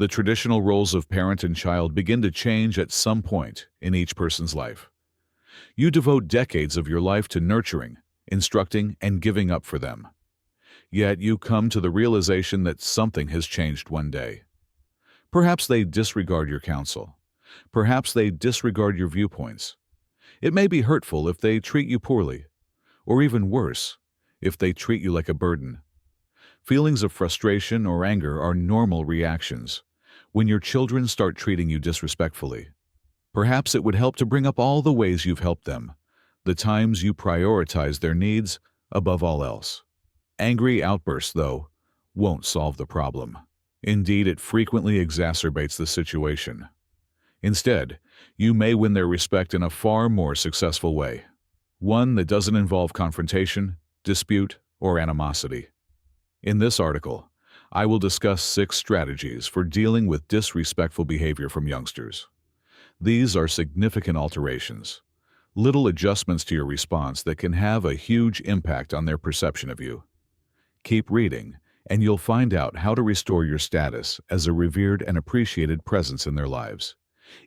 The traditional roles of parent and child begin to change at some point in each person's life. You devote decades of your life to nurturing, instructing, and giving up for them. Yet you come to the realization that something has changed one day. Perhaps they disregard your counsel. Perhaps they disregard your viewpoints. It may be hurtful if they treat you poorly, or even worse, if they treat you like a burden. Feelings of frustration or anger are normal reactions when your children start treating you disrespectfully. Perhaps it would help to bring up all the ways you've helped them, the times you prioritize their needs above all else. Angry outbursts, though, won't solve the problem. Indeed, it frequently exacerbates the situation. Instead, you may win their respect in a far more successful way, one that doesn't involve confrontation, dispute, or animosity. In this article, I will discuss 6 strategies for dealing with disrespectful behavior from youngsters. These are significant alterations, little adjustments to your response that can have a huge impact on their perception of you. Keep reading, and you'll find out how to restore your status as a revered and appreciated presence in their lives,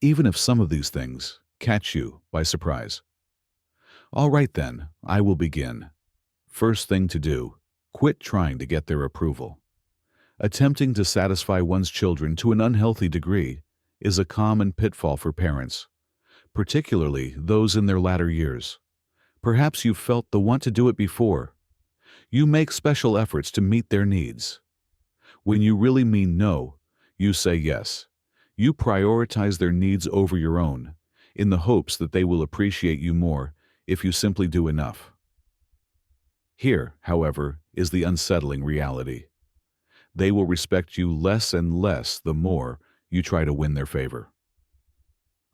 even if some of these things catch you by surprise. All right then, I will begin. First thing to do, quit trying to get their approval. Attempting to satisfy one's children to an unhealthy degree is a common pitfall for parents, particularly those in their latter years. Perhaps you've felt the want to do it before. You make special efforts to meet their needs. When you really mean no, you say yes. You prioritize their needs over your own, in the hopes that they will appreciate you more if you simply do enough. Here, however, is the unsettling reality. They will respect you less and less the more you try to win their favor.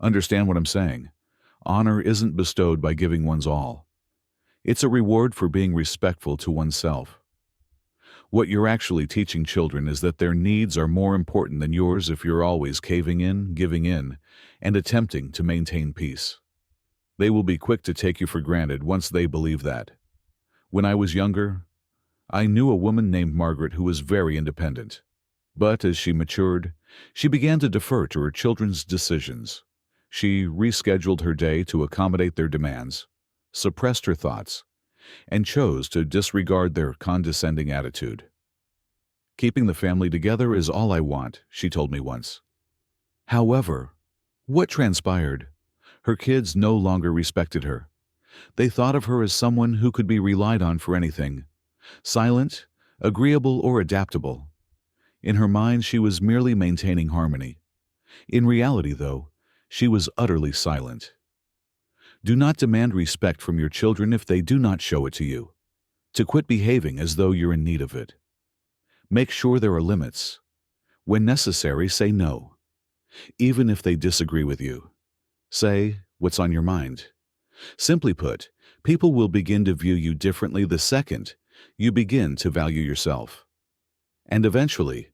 Understand what I'm saying? Honor isn't bestowed by giving one's all. It's a reward for being respectful to oneself. What you're actually teaching children is that their needs are more important than yours if you're always caving in, giving in, and attempting to maintain peace. They will be quick to take you for granted once they believe that. When I was younger, I knew a woman named Margaret who was very independent. But as she matured, she began to defer to her children's decisions. She rescheduled her day to accommodate their demands, suppressed her thoughts, and chose to disregard their condescending attitude. "Keeping the family together is all I want," she told me once. However, what transpired? Her kids no longer respected her. They thought of her as someone who could be relied on for anything, silent, agreeable, or adaptable. In her mind, she was merely maintaining harmony. In reality, though, she was utterly silent. Do not demand respect from your children if they do not show it to you. To quit behaving as though you're in need of it. Make sure there are limits. When necessary, say no. Even if they disagree with you, say what's on your mind. Simply put, people will begin to view you differently the second you begin to value yourself. And eventually,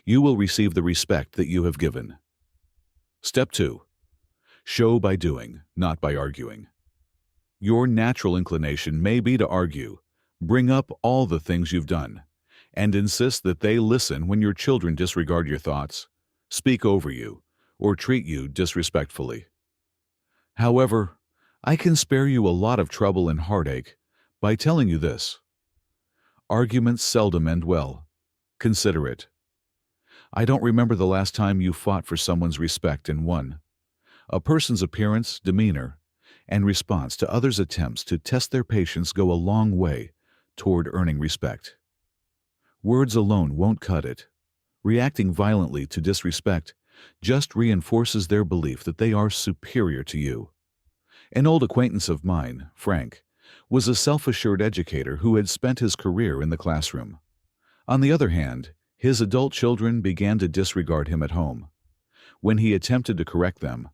you will receive the respect that you have given. Step 2. Show by doing, not by arguing. Your natural inclination may be to argue, bring up all the things you've done, and insist that they listen when your children disregard your thoughts, speak over you, or treat you disrespectfully. However, I can spare you a lot of trouble and heartache by telling you this. Arguments seldom end well. Consider it. I don't remember the last time you fought for someone's respect and won. A person's appearance, demeanor, and response to others' attempts to test their patience go a long way toward earning respect. Words alone won't cut it. Reacting violently to disrespect just reinforces their belief that they are superior to you. An old acquaintance of mine, Frank, was a self-assured educator who had spent his career in the classroom. On the other hand, his adult children began to disregard him at home. When he attempted to correct them,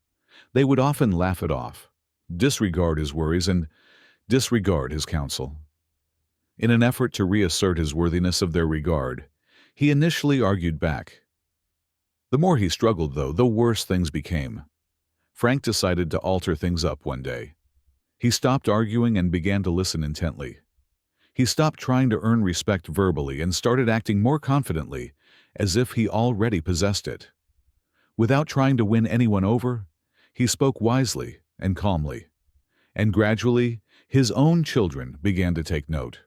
they would often laugh it off, disregard his worries, and disregard his counsel. In an effort to reassert his worthiness of their regard, he initially argued back. The more he struggled, though, the worse things became. Frank decided to alter things up one day. He stopped arguing and began to listen intently. He stopped trying to earn respect verbally and started acting more confidently as if he already possessed it. Without trying to win anyone over, he spoke wisely and calmly, and gradually his own children began to take note.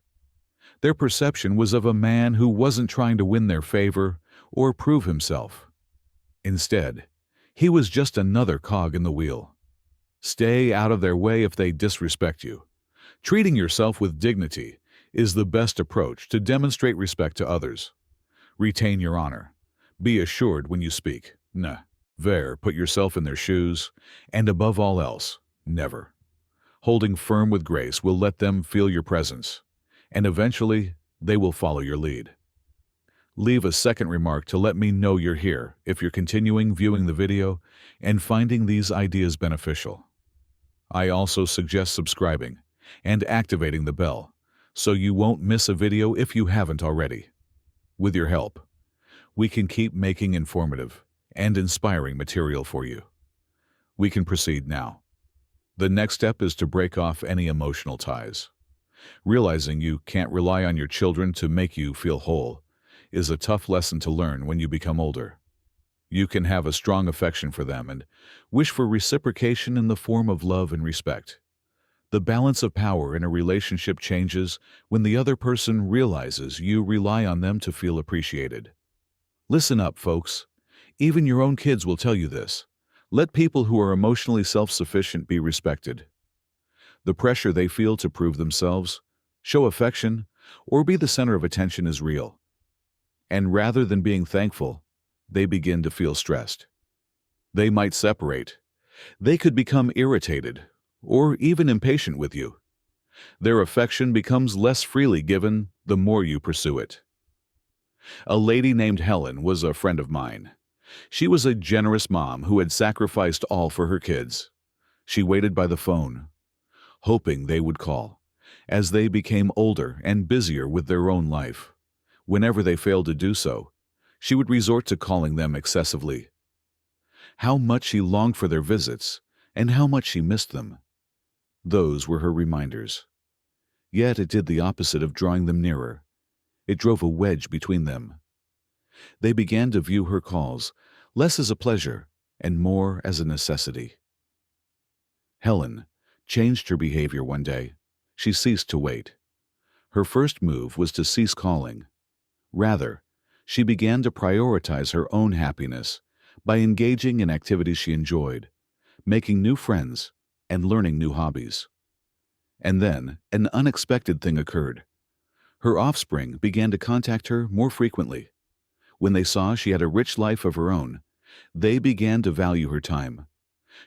Their perception was of a man who wasn't trying to win their favor or prove himself. Instead, he was just another cog in the wheel. Stay out of their way if they disrespect you. Treating yourself with dignity is the best approach to demonstrate respect to others. Retain your honor. Be assured when you speak. Never put yourself in their shoes, and above all else, never. Holding firm with grace will let them feel your presence, and eventually they will follow your lead. Leave a second remark to let me know you're here if you're continuing viewing the video and finding these ideas beneficial. I also suggest subscribing and activating the bell so you won't miss a video if you haven't already. With your help, we can keep making informative and inspiring material for you. We can proceed now. The next step is to break off any emotional ties. Realizing you can't rely on your children to make you feel whole is a tough lesson to learn when you become older. You can have a strong affection for them and wish for reciprocation in the form of love and respect. The balance of power in a relationship changes when the other person realizes you rely on them to feel appreciated. Listen up, folks. Even your own kids will tell you this. Let people who are emotionally self-sufficient be respected. The pressure they feel to prove themselves, show affection, or be the center of attention is real. And rather than being thankful, they begin to feel stressed. They might separate. They could become irritated or even impatient with you. Their affection becomes less freely given the more you pursue it. A lady named Helen was a friend of mine. She was a generous mom who had sacrificed all for her kids. She waited by the phone, hoping they would call, as they became older and busier with their own life. Whenever they failed to do so, she would resort to calling them excessively. How much she longed for their visits, and how much she missed them. Those were her reminders. Yet it did the opposite of drawing them nearer. It drove a wedge between them. They began to view her calls less as a pleasure and more as a necessity. Helen changed her behavior one day. She ceased to wait. Her first move was to cease calling. Rather, she began to prioritize her own happiness by engaging in activities she enjoyed, making new friends, and learning new hobbies. And then, an unexpected thing occurred. Her offspring began to contact her more frequently. When they saw she had a rich life of her own, they began to value her time.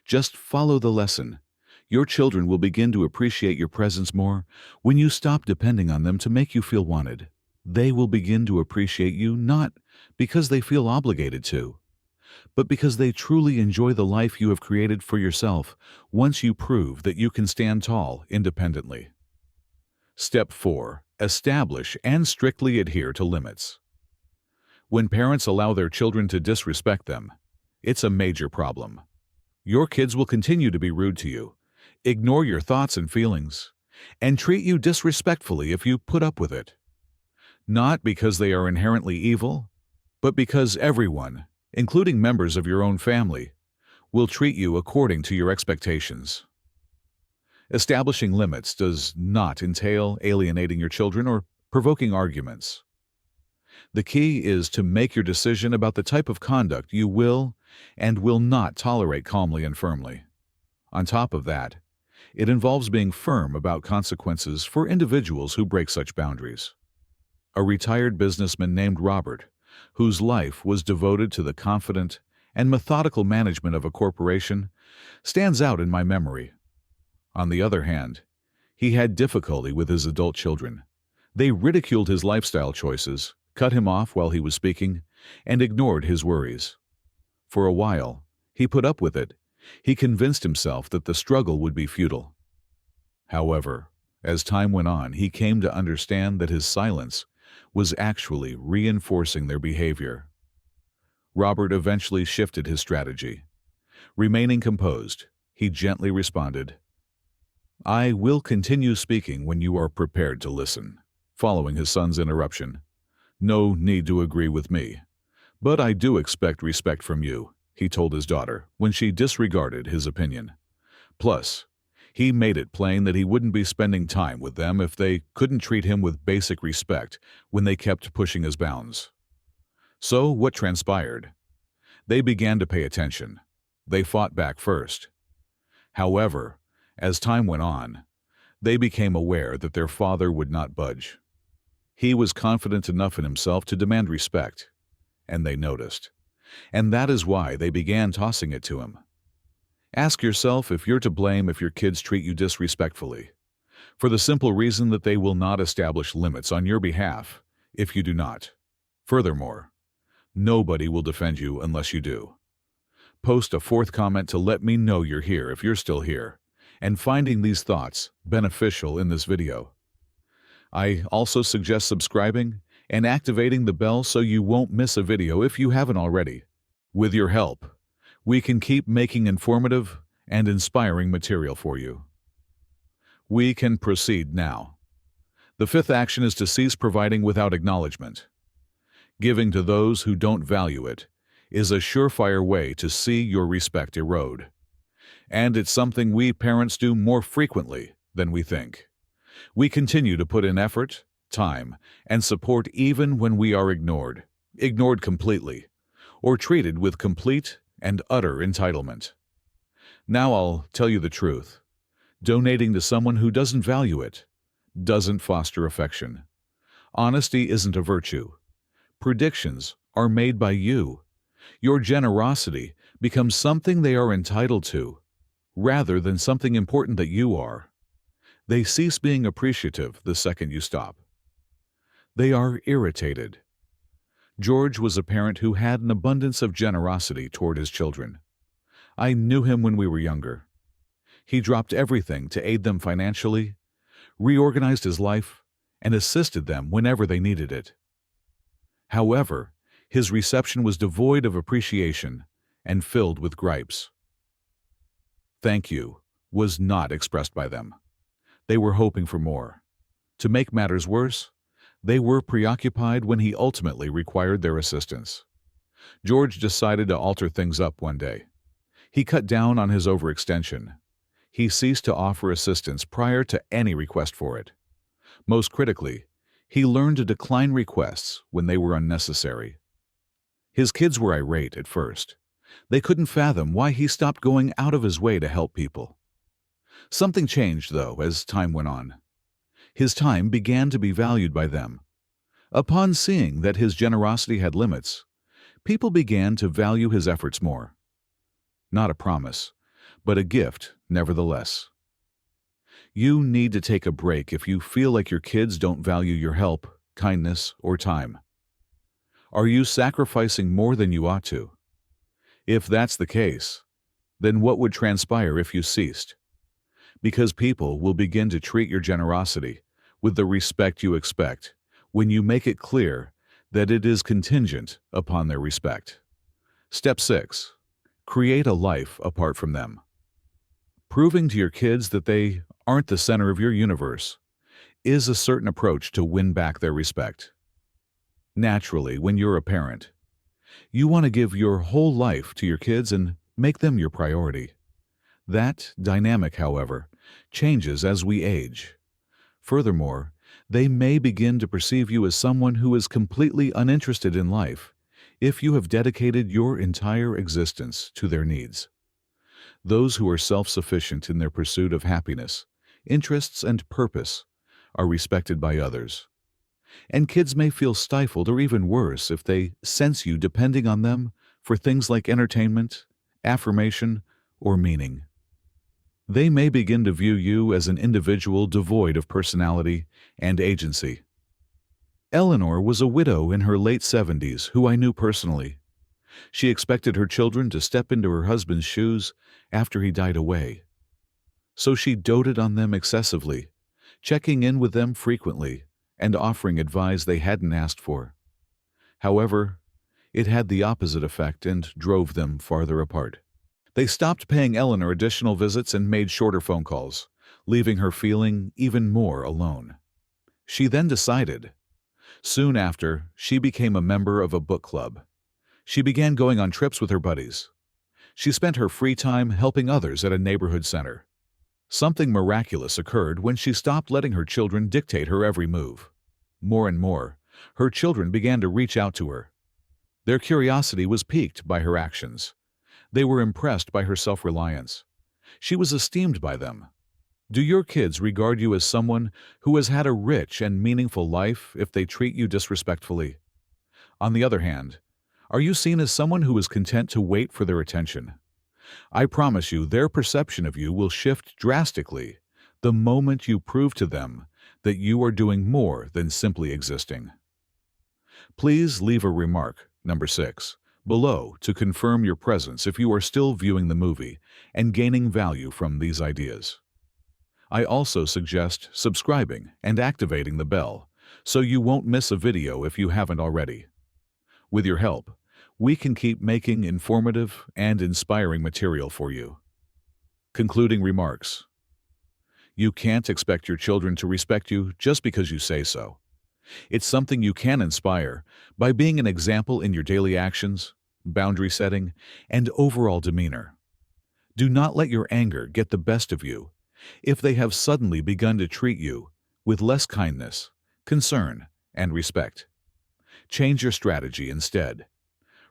Just follow the lesson. Your children will begin to appreciate your presence more when you stop depending on them to make you feel wanted. They will begin to appreciate you not because they feel obligated to, but because they truly enjoy the life you have created for yourself once you prove that you can stand tall independently. Step 4. Establish and strictly adhere to limits. When parents allow their children to disrespect them, it's a major problem. Your kids will continue to be rude to you, ignore your thoughts and feelings, and treat you disrespectfully if you put up with it. Not because they are inherently evil, but because everyone, including members of your own family, will treat you according to your expectations. Establishing limits does not entail alienating your children or provoking arguments. The key is to make your decision about the type of conduct you will and will not tolerate calmly and firmly. On top of that, it involves being firm about consequences for individuals who break such boundaries. A retired businessman named Robert, whose life was devoted to the confident and methodical management of a corporation, stands out in my memory. On the other hand, he had difficulty with his adult children. They ridiculed his lifestyle choices, cut him off while he was speaking, and ignored his worries. For a while, he put up with it. He convinced himself that the struggle would be futile. However, as time went on, he came to understand that his silence was actually reinforcing their behavior. Robert eventually shifted his strategy. Remaining composed, he gently responded, "I will continue speaking when you are prepared to listen." Following his son's interruption, "No need to agree with me. But I do expect respect from you, he told his daughter when she disregarded his opinion. Plus, he made it plain that he wouldn't be spending time with them if they couldn't treat him with basic respect when they kept pushing his bounds. So what transpired? They began to pay attention. They fought back first. However, as time went on, they became aware that their father would not budge. He was confident enough in himself to demand respect, and they noticed. And that is why they began tossing it to him. Ask yourself if you're to blame if your kids treat you disrespectfully, for the simple reason that they will not establish limits on your behalf if you do not. Furthermore, nobody will defend you unless you do. Post a fourth comment to let me know you're here if you're still here, and finding these thoughts beneficial in this video. I also suggest subscribing and activating the bell so you won't miss a video if you haven't already. With your help, we can keep making informative and inspiring material for you. We can proceed now. The fifth action is to cease providing without acknowledgement. Giving to those who don't value it is a surefire way to see your respect erode. And it's something we parents do more frequently than we think. We continue to put in effort, time, and support even when we are ignored completely, or treated with complete and utter entitlement. Now I'll tell you the truth. Donating to someone who doesn't value it doesn't foster affection. Honesty isn't a virtue. Predictions are made by you. Your generosity becomes something they are entitled to, rather than something important that you are. They cease being appreciative the second you stop. They are irritated. George was a parent who had an abundance of generosity toward his children. I knew him when we were younger. He dropped everything to aid them financially, reorganized his life, and assisted them whenever they needed it. However, his reception was devoid of appreciation and filled with gripes. Thank you was not expressed by them. They were hoping for more. To make matters worse, they were preoccupied when he ultimately required their assistance. George decided to alter things up one day. He cut down on his overextension. He ceased to offer assistance prior to any request for it. Most critically, he learned to decline requests when they were unnecessary. His kids were irate at first. They couldn't fathom why he stopped going out of his way to help people. Something changed, though, as time went on. His time began to be valued by them. Upon seeing that his generosity had limits, people began to value his efforts more. Not a promise, but a gift, nevertheless. You need to take a break if you feel like your kids don't value your help, kindness, or time. Are you sacrificing more than you ought to? If that's the case, then what would transpire if you ceased? Because people will begin to treat your generosity with the respect you expect when you make it clear that it is contingent upon their respect. Step 6. Create a life apart from them. Proving to your kids that they aren't the center of your universe is a certain approach to win back their respect. Naturally, when you're a parent, you want to give your whole life to your kids and make them your priority. That dynamic, however, changes as we age. Furthermore, they may begin to perceive you as someone who is completely uninterested in life if you have dedicated your entire existence to their needs. Those who are self-sufficient in their pursuit of happiness, interests, and purpose are respected by others. And kids may feel stifled or even worse if they sense you depending on them for things like entertainment, affirmation, or meaning. They may begin to view you as an individual devoid of personality and agency. Eleanor was a widow in her late 70s who I knew personally. She expected her children to step into her husband's shoes after he died away. So she doted on them excessively, checking in with them frequently and offering advice they hadn't asked for. However, it had the opposite effect and drove them farther apart. They stopped paying Eleanor additional visits and made shorter phone calls, leaving her feeling even more alone. She then decided. Soon after, she became a member of a book club. She began going on trips with her buddies. She spent her free time helping others at a neighborhood center. Something miraculous occurred when she stopped letting her children dictate her every move. More and more, her children began to reach out to her. Their curiosity was piqued by her actions. They were impressed by her self-reliance. She was esteemed by them. Do your kids regard you as someone who has had a rich and meaningful life if they treat you disrespectfully? On the other hand, are you seen as someone who is content to wait for their attention? I promise you, their perception of you will shift drastically the moment you prove to them that you are doing more than simply existing. Please leave a remark, number 6, below to confirm your presence if you are still viewing the movie and gaining value from these ideas. I also suggest subscribing and activating the bell so you won't miss a video if you haven't already. With your help, we can keep making informative and inspiring material for you. Concluding remarks. You can't expect your children to respect you just because you say so. It's something you can inspire by being an example in your daily actions, boundary setting, and overall demeanor. Do not let your anger get the best of you if they have suddenly begun to treat you with less kindness, concern, and respect. Change your strategy instead.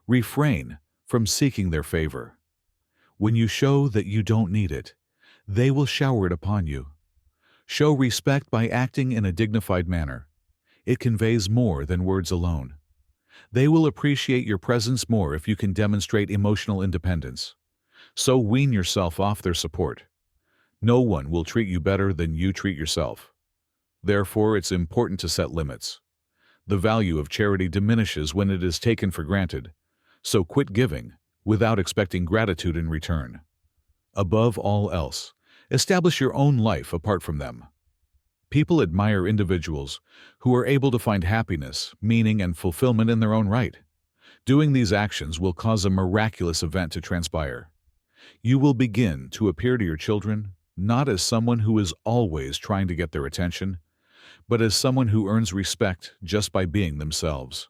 Refrain from seeking their favor. When you show that you don't need it, they will shower it upon you. Show respect by acting in a dignified manner. It conveys more than words alone. They will appreciate your presence more if you can demonstrate emotional independence. So wean yourself off their support. No one will treat you better than you treat yourself. Therefore, it's important to set limits. The value of charity diminishes when it is taken for granted, so quit giving without expecting gratitude in return. Above all else, establish your own life apart from them. People admire individuals who are able to find happiness, meaning, and fulfillment in their own right. Doing these actions will cause a miraculous event to transpire. You will begin to appear to your children not as someone who is always trying to get their attention, but as someone who earns respect just by being themselves.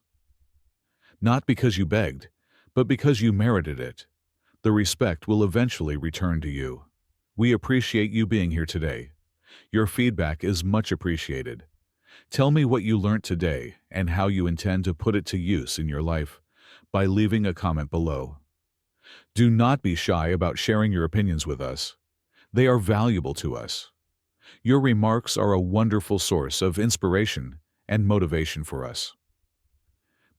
Not because you begged, but because you merited it. The respect will eventually return to you. We appreciate you being here today. Your feedback is much appreciated. Tell me what you learned today and how you intend to put it to use in your life by leaving a comment below. Do not be shy about sharing your opinions with us. They are valuable to us. Your remarks are a wonderful source of inspiration and motivation for us.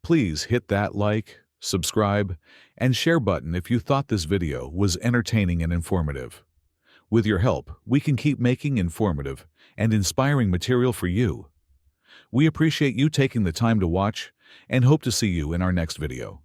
Please hit that like, subscribe, and share button if you thought this video was entertaining and informative. With your help, we can keep making informative and inspiring material for you. We appreciate you taking the time to watch and hope to see you in our next video.